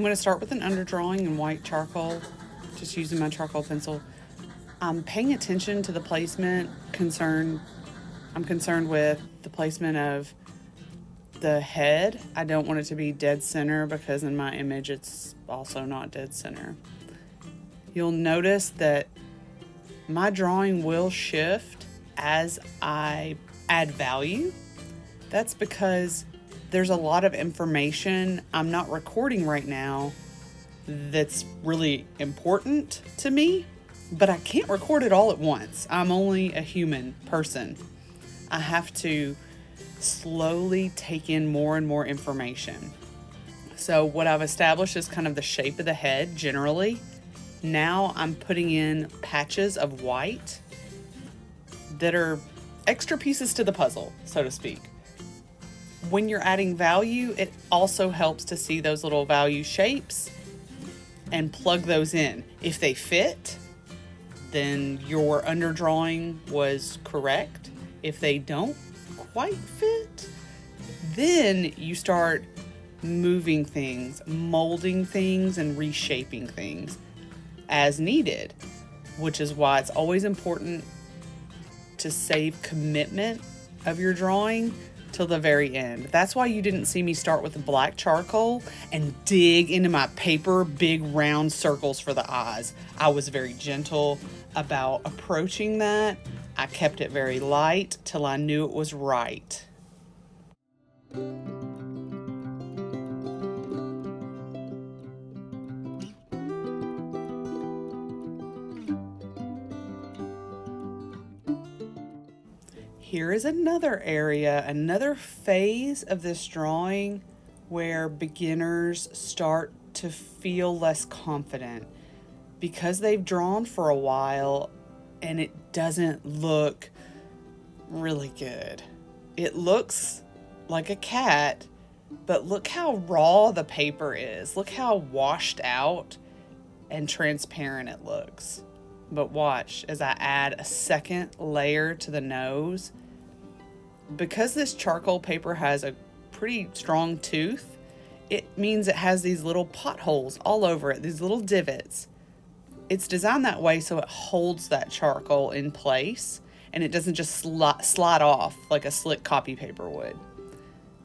I'm going to start with an underdrawing in white charcoal, just using my charcoal pencil. I'm paying attention to the placement. I'm concerned with the placement of the head. I don't want it to be dead center because in my image it's also not dead center. You'll notice that my drawing will shift as I add value. That's because there's a lot of information I'm not recording right now that's really important to me, but I can't record it all at once. I'm only a human person. I have to slowly take in more and more information. So what I've established is kind of the shape of the head generally. Now I'm putting in patches of white that are extra pieces to the puzzle, so to speak. When you're adding value, it also helps to see those little value shapes and plug those in. If they fit, then your underdrawing was correct. If they don't quite fit, then you start moving things, molding things, and reshaping things as needed, which is why it's always important to save commitment of your drawing till the very end. That's why you didn't see me start with the black charcoal and dig into my paper, big round circles for the eyes. I was very gentle about approaching that. I kept it very light till I knew it was right. Here is another area, another phase of this drawing where beginners start to feel less confident because they've drawn for a while and it doesn't look really good. It looks like a cat, but look how raw the paper is. Look how washed out and transparent it looks. But watch as I add a second layer to the nose. Because this charcoal paper has a pretty strong tooth, it means it has these little potholes all over it, these little divots. It's designed that way so it holds that charcoal in place and it doesn't just slide off like a slick copy paper would.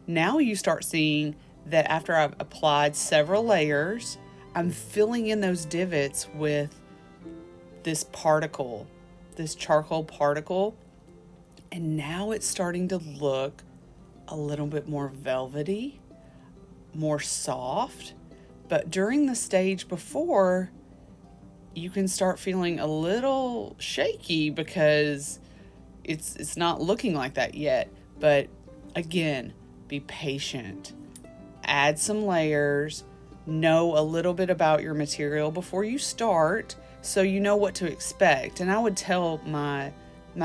Now you start seeing that after I've applied several layers, I'm filling in those divots with this particle, this charcoal particle. And now it's starting to look a little bit more velvety, more soft. But during the stage before, you can start feeling a little shaky because it's not looking like that yet. But again, be patient. Add some layers. Know a little bit about your material before you start so you know what to expect. And I would tell my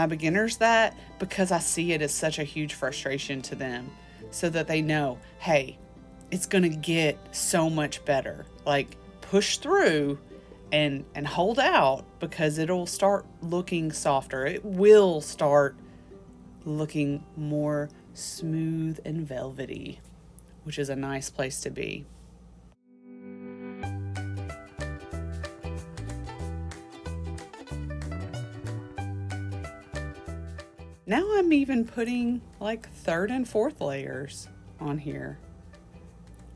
beginners that because I see it as such a huge frustration to them so that they know, hey, it's going to get so much better. Like push through and hold out because it'll start looking softer. It will start looking more smooth and velvety, which is a nice place to be. Now I'm even putting like third and fourth layers on here.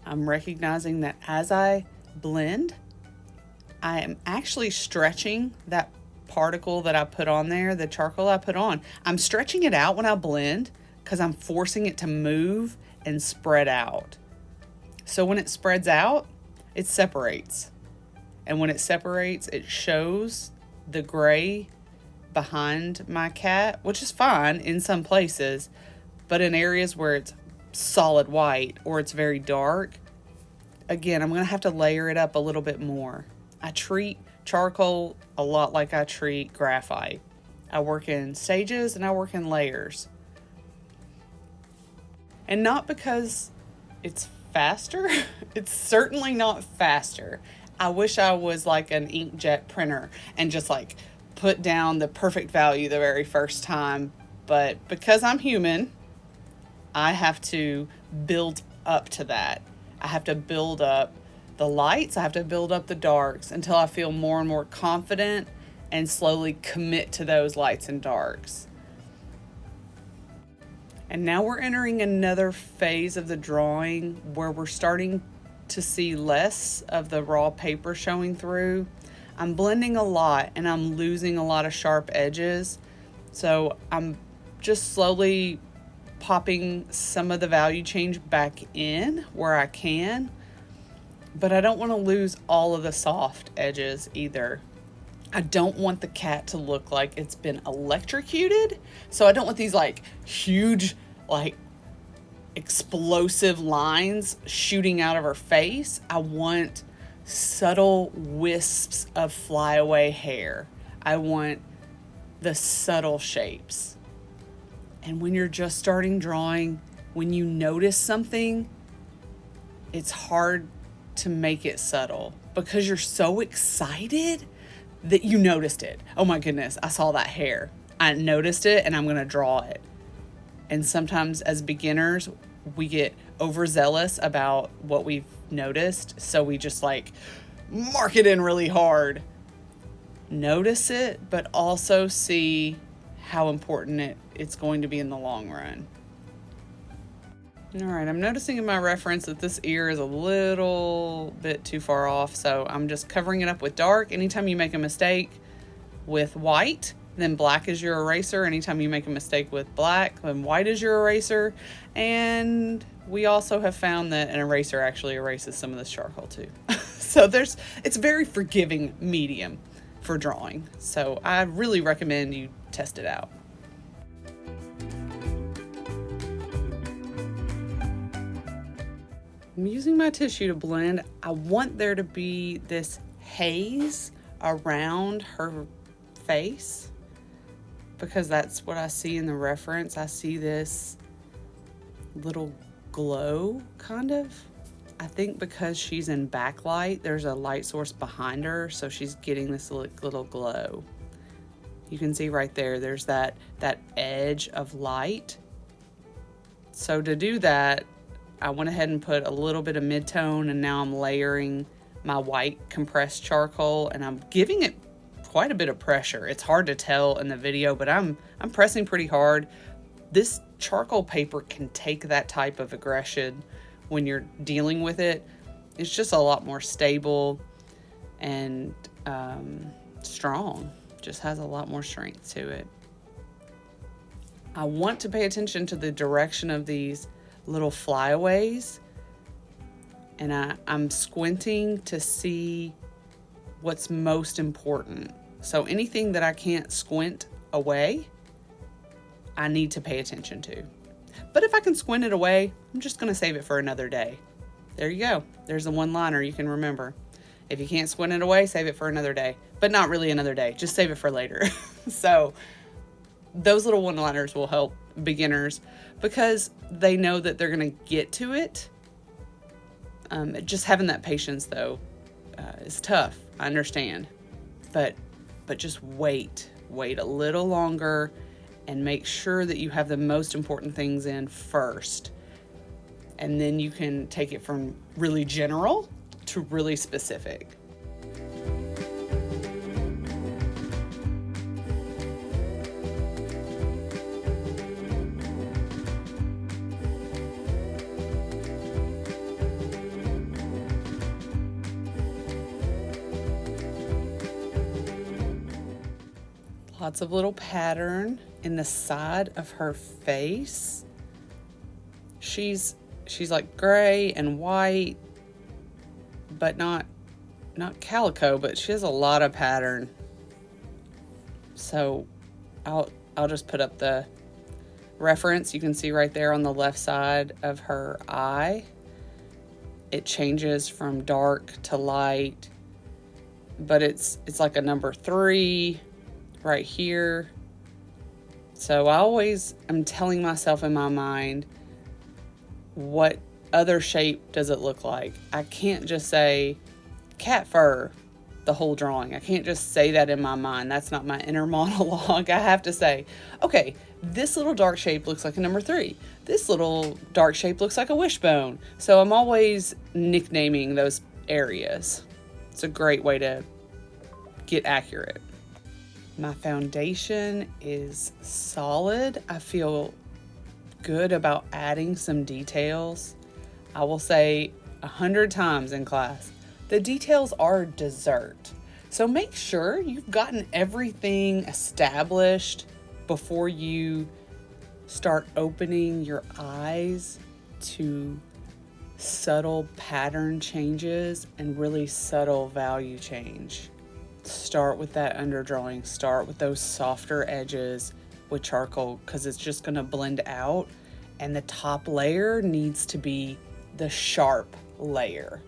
I'm recognizing that as I blend, I am actually stretching that particle that I put on there, the charcoal I put on. I'm stretching it out when I blend because I'm forcing it to move and spread out. So when it spreads out, it separates. And when it separates, it shows the gray behind my cat, which is fine in some places, but in areas where it's solid white or it's very dark, again, I'm going to have to layer it up a little bit more. I treat charcoal a lot like I treat graphite. I work in stages and I work in layers. And not because it's faster, it's certainly not faster. I wish I was like an inkjet printer and just like put down the perfect value the very first time. But because I'm human, I have to build up to that. I have to build up the lights, I have to build up the darks until I feel more and more confident and slowly commit to those lights and darks. And now we're entering another phase of the drawing where we're starting to see less of the raw paper showing through. I'm blending a lot and I'm losing a lot of sharp edges. So I'm just slowly popping some of the value change back in where I can, but I don't want to lose all of the soft edges either. I don't want the cat to look like it's been electrocuted. So I don't want these like huge, like explosive lines shooting out of her face. I want subtle wisps of flyaway hair. I want the subtle shapes. And when you're just starting drawing, when you notice something, it's hard to make it subtle because you're so excited that you noticed it. Oh my goodness, I saw that hair. I noticed it and I'm gonna draw it. And sometimes as beginners, we get overzealous about what we've noticed. So we just like mark it in really hard. Notice it, but also see how important it's going to be in the long run. All right, I'm noticing in my reference that this ear is a little bit too far off, so I'm just covering it up with dark. Anytime you make a mistake with white, then black is your eraser. Anytime you make a mistake with black, then white is your eraser. And we also have found that an eraser actually erases some of this charcoal too. So it's a very forgiving medium for drawing. So I really recommend you test it out. I'm using my tissue to blend. I want there to be this haze around her face because that's what I see in the reference. I see this little glow, kind of. I think because she's in backlight, there's a light source behind her, so she's getting this little glow. You can see right there, there's that edge of light. So to do that, I went ahead and put a little bit of mid-tone, and now I'm layering my white compressed charcoal, and I'm giving it quite a bit of pressure. It's hard to tell in the video, but I'm pressing pretty hard. This charcoal paper can take that type of aggression when you're dealing with it. It's just a lot more stable and strong. Just has a lot more strength to it. I want to pay attention to the direction of these little flyaways, and I'm squinting to see what's most important. So anything that I can't squint away, I need to pay attention to. But if I can squint it away, I'm just going to save it for another day. There you go. There's the one-liner you can remember. If you can't squint it away, save it for another day. But not really another day. Just save it for later. So those little one-liners will help beginners because they know that they're going to get to it. Just having that patience, though, is tough. I understand. But just wait a little longer and make sure that you have the most important things in first. And then you can take it from really general to really specific. Lots of little pattern in the side of her face. She's like gray and white, but not calico, but she has a lot of pattern. So I'll just put up the reference. You can see right there on the left side of her eye. It changes from dark to light, but it's like a number 3 right here. So I always am telling myself in my mind, what other shape does it look like? I can't just say cat fur the whole drawing. I can't just say that in my mind. That's not my inner monologue. I have to say, okay, this little dark shape looks like a number 3. This little dark shape looks like a wishbone. So I'm always nicknaming those areas. It's a great way to get accurate. My foundation is solid. I feel good about adding some details. I will say 100 times in class, the details are dessert. So make sure you've gotten everything established before you start opening your eyes to subtle pattern changes and really subtle value change. Start with that underdrawing, start with those softer edges with charcoal, because it's just going to blend out, and the top layer needs to be the sharp layer.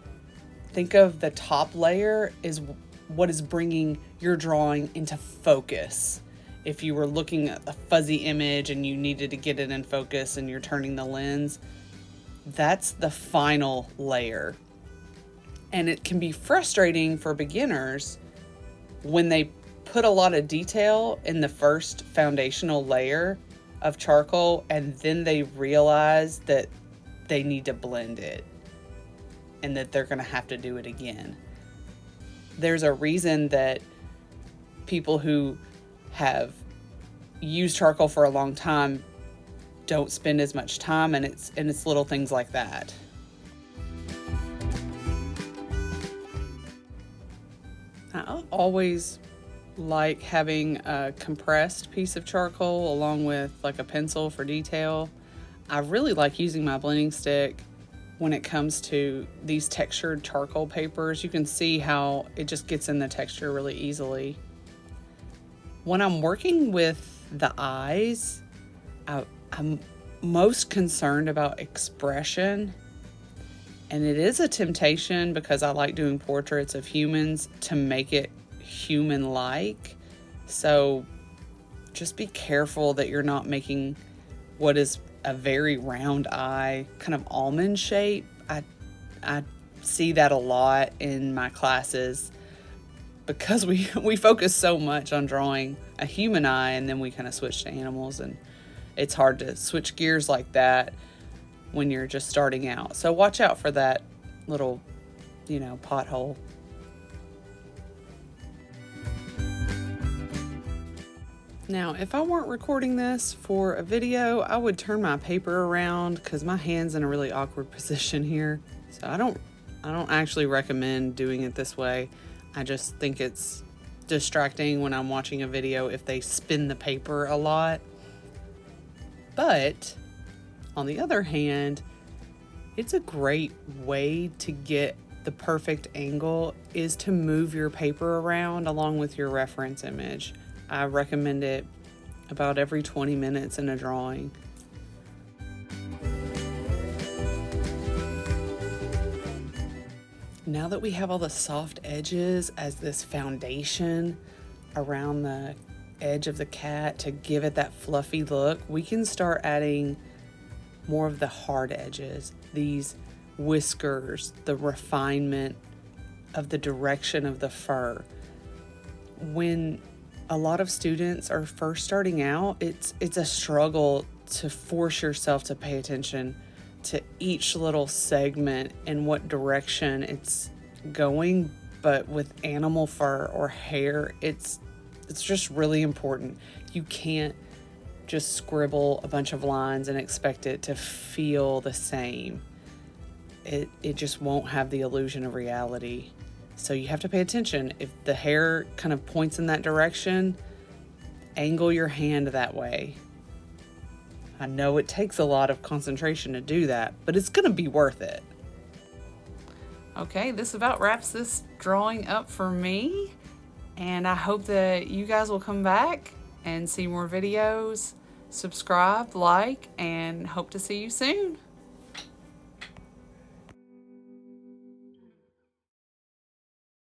Think of the top layer is what is bringing your drawing into focus. If you were looking at a fuzzy image and you needed to get it in focus and you're turning the lens, that's the final layer. And it can be frustrating for beginners when they put a lot of detail in the first foundational layer of charcoal and then they realize that they need to blend it and that they're going to have to do it again. There's a reason that people who have used charcoal for a long time don't spend as much time, and it's little things like that. I always like having a compressed piece of charcoal along with like a pencil for detail. I really like using my blending stick when it comes to these textured charcoal papers. You can see how it just gets in the texture really easily. When I'm working with the eyes, I'm most concerned about expression. And it is a temptation, because I like doing portraits of humans, to make it human-like. So just be careful that you're not making what is a very round eye, kind of almond shape. I see that a lot in my classes, because we focus so much on drawing a human eye, and then we kind of switch to animals, and it's hard to switch gears like that when you're just starting out. So watch out for that little, pothole. Now, if I weren't recording this for a video, I would turn my paper around, because my hand's in a really awkward position here. So I don't actually recommend doing it this way. I just think it's distracting when I'm watching a video if they spin the paper a lot. But on the other hand, it's a great way to get the perfect angle is to move your paper around along with your reference image. I recommend it about every 20 minutes in a drawing. Now that we have all the soft edges as this foundation around the edge of the cat to give it that fluffy look, we can start adding more of the hard edges, these whiskers, the refinement of the direction of the fur. When a lot of students are first starting out, it's a struggle to force yourself to pay attention to each little segment and what direction it's going. But with animal fur or hair, it's just really important. You can't just scribble a bunch of lines and expect it to feel the same. It just won't have the illusion of reality. So you have to pay attention. If the hair kind of points in that direction, angle your hand that way. I know it takes a lot of concentration to do that, but it's going to be worth it. Okay, this about wraps this drawing up for me. And I hope that you guys will come back and see more videos, subscribe, like, and hope to see you soon.